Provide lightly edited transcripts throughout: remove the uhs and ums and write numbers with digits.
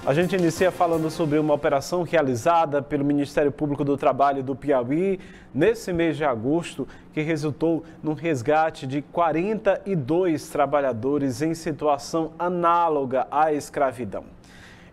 A gente inicia falando sobre uma operação realizada pelo Ministério Público do Trabalho do Piauí nesse mês de agosto, que resultou no resgate de 42 trabalhadores em situação análoga à escravidão.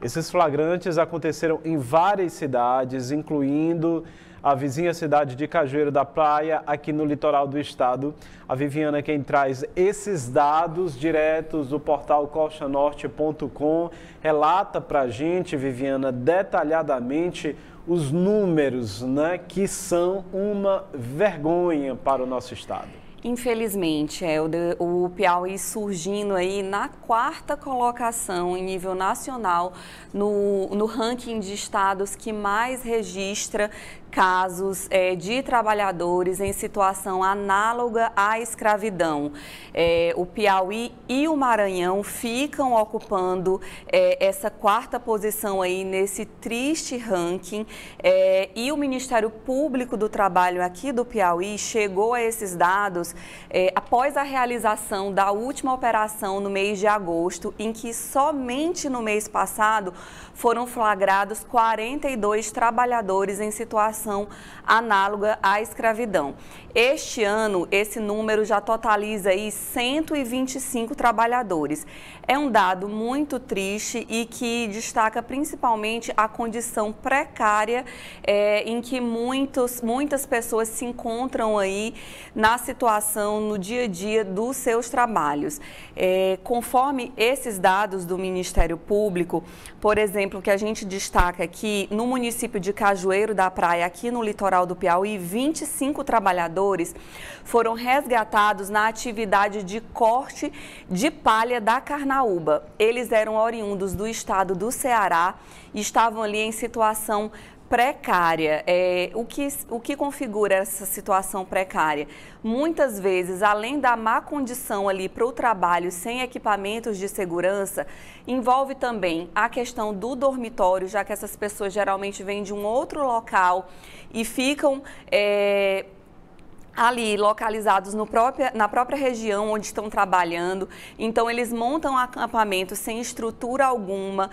Esses flagrantes aconteceram em várias cidades, incluindo a vizinha cidade de Cajueiro da Praia, aqui no litoral do estado. A Viviana, quem traz esses dados diretos do portal costanorte.com, relata para a gente, Viviana, detalhadamente os números, né, que são uma vergonha para o nosso estado. Infelizmente, o Piauí surgindo aí na 4ª colocação em nível nacional no ranking de estados que mais registra casos de trabalhadores em situação análoga à escravidão. O Piauí e o Maranhão ficam ocupando essa 4ª posição aí nesse triste ranking, e o Ministério Público do Trabalho aqui do Piauí chegou a esses dados após a realização da última operação no mês de agosto, em que somente no mês passado foram flagrados 42 trabalhadores em situação análoga à escravidão. Este ano, esse número já totaliza aí 125 trabalhadores. É um dado muito triste e que destaca principalmente a condição precária em que muitas pessoas se encontram aí na situação, no dia a dia dos seus trabalhos. Conforme esses dados do Ministério Público, por exemplo, que a gente destaca aqui, no município de Cajueiro da Praia, aqui no litoral do Piauí, 25 trabalhadores foram resgatados na atividade de corte de palha da Carnaúba. Eles eram oriundos do estado do Ceará e estavam ali em situação precária. O que configura essa situação precária? Muitas vezes, além da má condição ali para o trabalho sem equipamentos de segurança, envolve também a questão do dormitório, já que essas pessoas geralmente vêm de um outro local e ficam ali localizados na própria região onde estão trabalhando. Então eles montam acampamento sem estrutura alguma,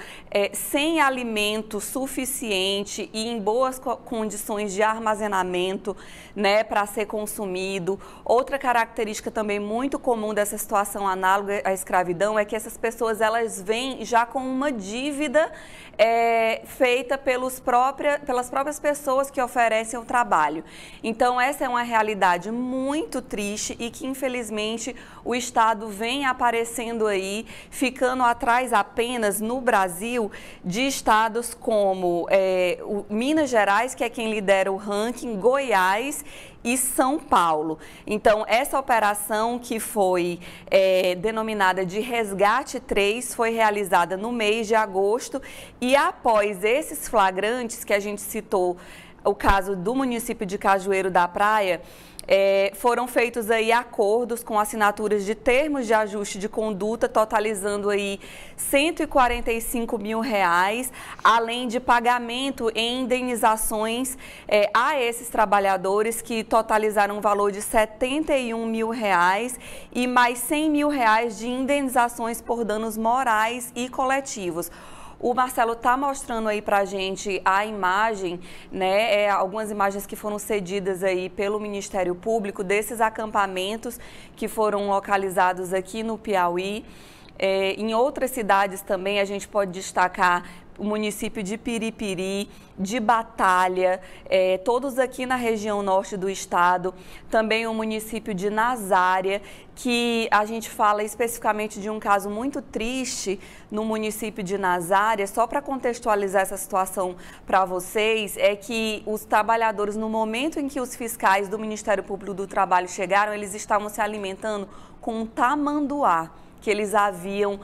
sem alimento suficiente e em boas condições de armazenamento, né, para ser consumido. Outra característica também muito comum dessa situação análoga à escravidão é que essas pessoas elas vêm já com uma dívida feita pelas próprias pessoas que oferecem o trabalho. Então essa é uma realidade muito triste e que infelizmente o estado vem aparecendo aí, ficando atrás apenas no Brasil de estados como Minas Gerais, que é quem lidera o ranking, Goiás e São Paulo. Então, essa operação que foi denominada de Resgate 3 foi realizada no mês de agosto e após esses flagrantes que a gente citou, o caso do município de Cajueiro da Praia, foram feitos aí acordos com assinaturas de termos de ajuste de conduta, totalizando aí R$145 mil, além de pagamento em indenizações a esses trabalhadores, que totalizaram um valor de R$71 mil e mais R$100 mil de indenizações por danos morais e coletivos. O Marcelo está mostrando aí para a gente a imagem, né, algumas imagens que foram cedidas aí pelo Ministério Público desses acampamentos que foram localizados aqui no Piauí. Em outras cidades também a gente pode destacar o município de Piripiri, de Batalha, todos aqui na região norte do estado, também o município de Nazária, que a gente fala especificamente de um caso muito triste no município de Nazária. Só para contextualizar essa situação para vocês, é que os trabalhadores, no momento em que os fiscais do Ministério Público do Trabalho chegaram, eles estavam se alimentando com um tamanduá, que eles haviam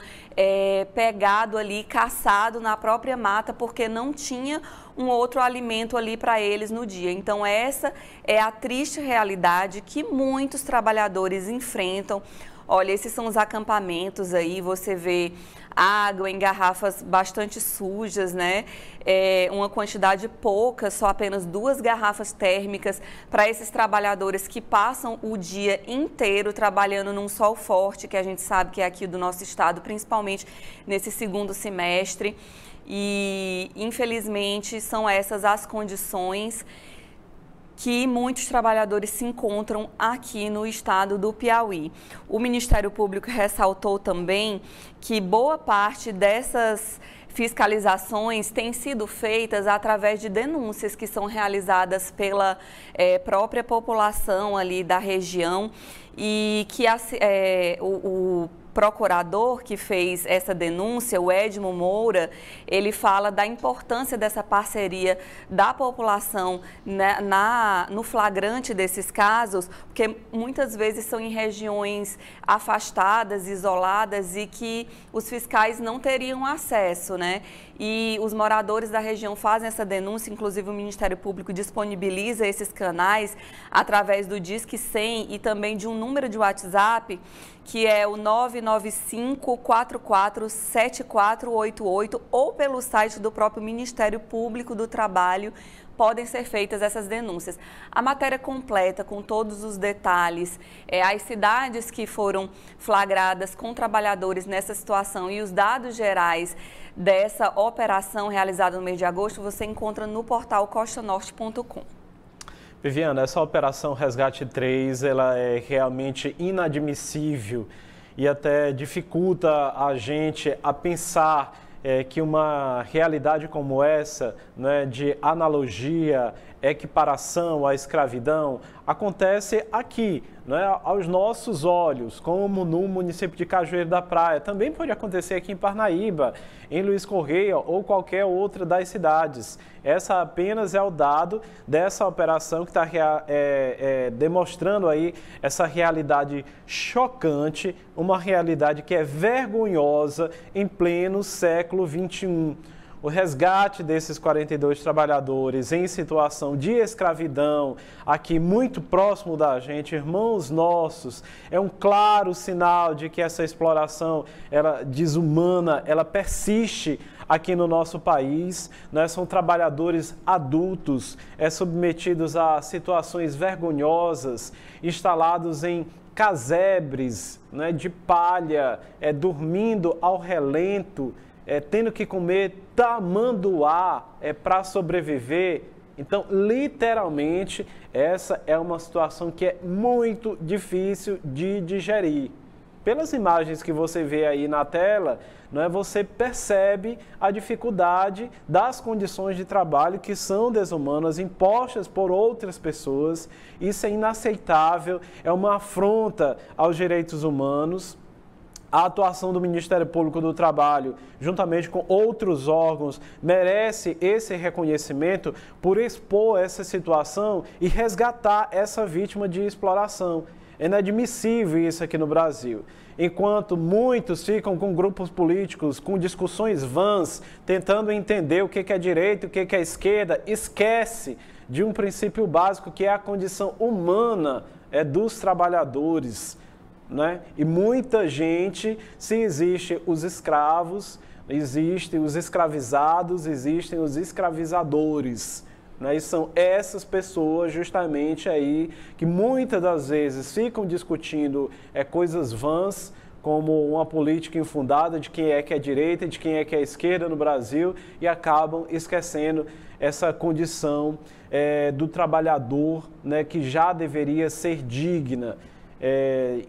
pegado ali, caçado na própria mata, porque não tinha um outro alimento ali para eles no dia. Então essa é a triste realidade que muitos trabalhadores enfrentam. Olha, esses são os acampamentos aí, você vê água em garrafas bastante sujas, né? Uma quantidade pouca, só apenas 2 garrafas térmicas para esses trabalhadores que passam o dia inteiro trabalhando num sol forte, que a gente sabe que é aqui do nosso estado, principalmente nesse segundo semestre. e, infelizmente, são essas as condições que muitos trabalhadores se encontram aqui no estado do Piauí. O Ministério Público ressaltou também que boa parte dessas fiscalizações têm sido feitas através de denúncias que são realizadas pela própria população ali da região e que o procurador que fez essa denúncia, o Edmo Moura, ele fala da importância dessa parceria da população, né, no flagrante desses casos, porque muitas vezes são em regiões afastadas, isoladas e que os fiscais não teriam acesso, né? E os moradores da região fazem essa denúncia, inclusive o Ministério Público disponibiliza esses canais através do Disque 100 e também de um número de WhatsApp, que é o 995447488 ou pelo site do próprio Ministério Público do Trabalho, podem ser feitas essas denúncias. A matéria completa, com todos os detalhes, as cidades que foram flagradas com trabalhadores nessa situação e os dados gerais dessa operação realizada no mês de agosto, você encontra no portal costanorte.com. Viviana, essa operação Resgate 3, ela é realmente inadmissível e até dificulta a gente a pensar que uma realidade como essa, né, de analogia, equiparação à escravidão, acontece aqui, né, aos nossos olhos, como no município de Cajueiro da Praia. Também pode acontecer aqui em Parnaíba, em Luiz Correia ou qualquer outra das cidades. Essa apenas é o dado dessa operação que está demonstrando aí essa realidade chocante, uma realidade que é vergonhosa em pleno século XXI. O resgate desses 42 trabalhadores em situação de escravidão, aqui muito próximo da gente, irmãos nossos, é um claro sinal de que essa exploração desumana, ela persiste aqui no nosso país, né? São trabalhadores adultos, submetidos a situações vergonhosas, instalados em casebres, né, de palha, dormindo ao relento, tendo que comer tamanduá para sobreviver. Então, literalmente, essa é uma situação que é muito difícil de digerir. Pelas imagens que você vê aí na tela, né, você percebe a dificuldade das condições de trabalho que são desumanas, impostas por outras pessoas. Isso é inaceitável, é uma afronta aos direitos humanos. A atuação do Ministério Público do Trabalho, juntamente com outros órgãos, merece esse reconhecimento por expor essa situação e resgatar essa vítima de exploração. É inadmissível isso aqui no Brasil. Enquanto muitos ficam com grupos políticos, com discussões vãs, tentando entender o que é direita e o que é esquerda, esquece de um princípio básico que é a condição humana dos trabalhadores. Né? E muita gente, se existem os escravos, existem os escravizados, existem os escravizadores. Né? E são essas pessoas justamente aí que muitas das vezes ficam discutindo coisas vãs, como uma política infundada de quem é que é direita e de quem é que é esquerda no Brasil, e acabam esquecendo essa condição do trabalhador, né, que já deveria ser digna.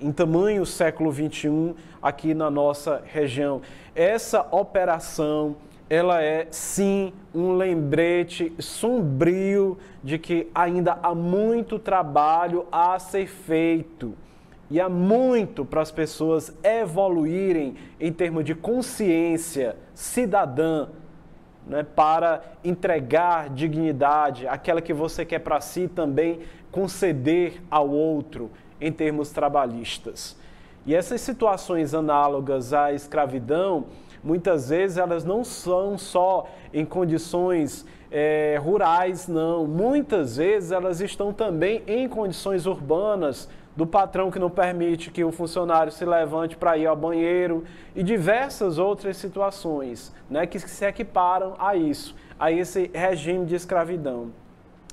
Em tamanho século XXI aqui na nossa região. Essa operação, ela é sim um lembrete sombrio de que ainda há muito trabalho a ser feito e há muito para as pessoas evoluírem em termos de consciência cidadã, né, para entregar dignidade, aquela que você quer para si também conceder ao outro, em termos trabalhistas. E essas situações análogas à escravidão, muitas vezes elas não são só em condições rurais, não. Muitas vezes elas estão também em condições urbanas, do patrão que não permite que o funcionário se levante para ir ao banheiro e diversas outras situações, né, que se equiparam a isso, a esse regime de escravidão.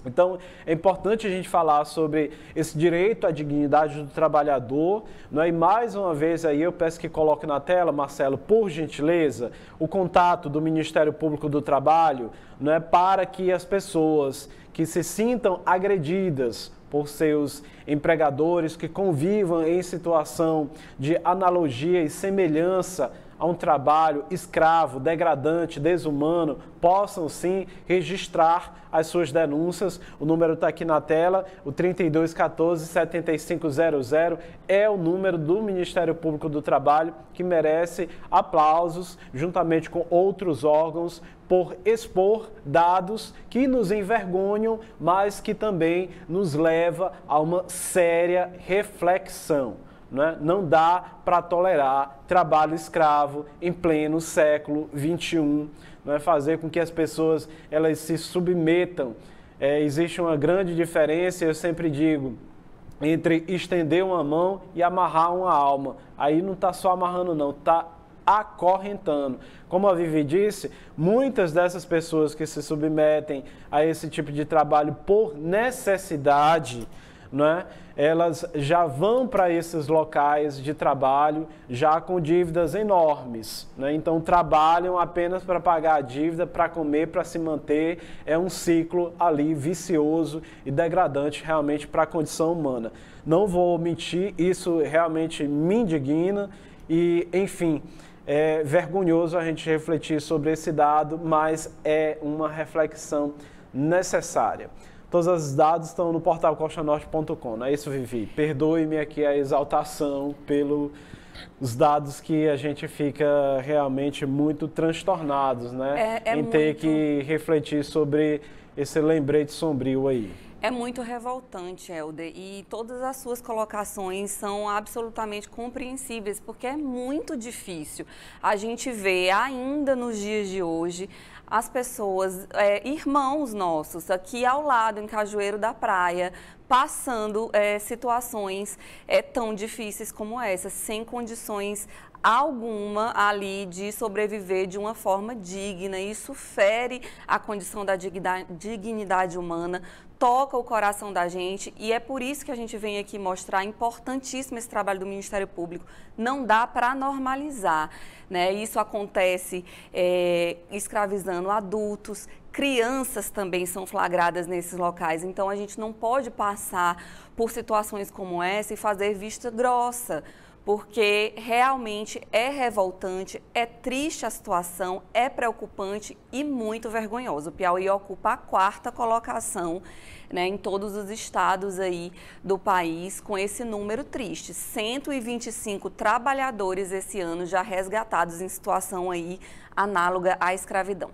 Então, é importante a gente falar sobre esse direito à dignidade do trabalhador, não é? E mais uma vez aí eu peço que coloque na tela, Marcelo, por gentileza, o contato do Ministério Público do Trabalho, não é? Para que as pessoas que se sintam agredidas por seus empregadores, que convivam em situação de analogia e semelhança a um trabalho escravo, degradante, desumano, possam sim registrar as suas denúncias. O número está aqui na tela, o 3214-7500 é o número do Ministério Público do Trabalho, que merece aplausos, juntamente com outros órgãos, por expor dados que nos envergonham, mas que também nos leva a uma séria reflexão. Não dá para tolerar trabalho escravo em pleno século XXI, fazer com que as pessoas elas se submetam. Existe uma grande diferença, eu sempre digo, entre estender uma mão e amarrar uma alma. Aí não está só amarrando não, está acorrentando. Como a Vivi disse, muitas dessas pessoas que se submetem a esse tipo de trabalho por necessidade, elas já vão para esses locais de trabalho já com dívidas enormes, Então trabalham apenas para pagar a dívida, para comer, para se manter. É um ciclo ali vicioso e degradante realmente para a condição humana. Não vou mentir, isso realmente me indigna e, enfim, é vergonhoso a gente refletir sobre esse dado, mas é uma reflexão necessária. Todos os dados estão no portal costanorte.com, não é isso, Vivi? Perdoe-me aqui a exaltação pelos dados que a gente fica realmente muito transtornados, em ter que refletir sobre esse lembrete sombrio aí. É muito revoltante, Helder, e todas as suas colocações são absolutamente compreensíveis, porque é muito difícil a gente ver ainda nos dias de hoje as pessoas, irmãos nossos, aqui ao lado, em Cajueiro da Praia, passando situações tão difíceis como essa, sem condições alguma ali de sobreviver de uma forma digna. Isso fere a condição da dignidade humana, toca o coração da gente, e é por isso que a gente vem aqui mostrar importantíssimo esse trabalho do Ministério Público. Não dá para normalizar, Isso acontece escravizando adultos, crianças também são flagradas nesses locais, então a gente não pode passar por situações como essa e fazer vista grossa, porque realmente é revoltante, é triste a situação, é preocupante e muito vergonhoso. O Piauí ocupa a 4ª colocação, em todos os estados aí do país, com esse número triste. 125 trabalhadores esse ano já resgatados em situação aí análoga à escravidão.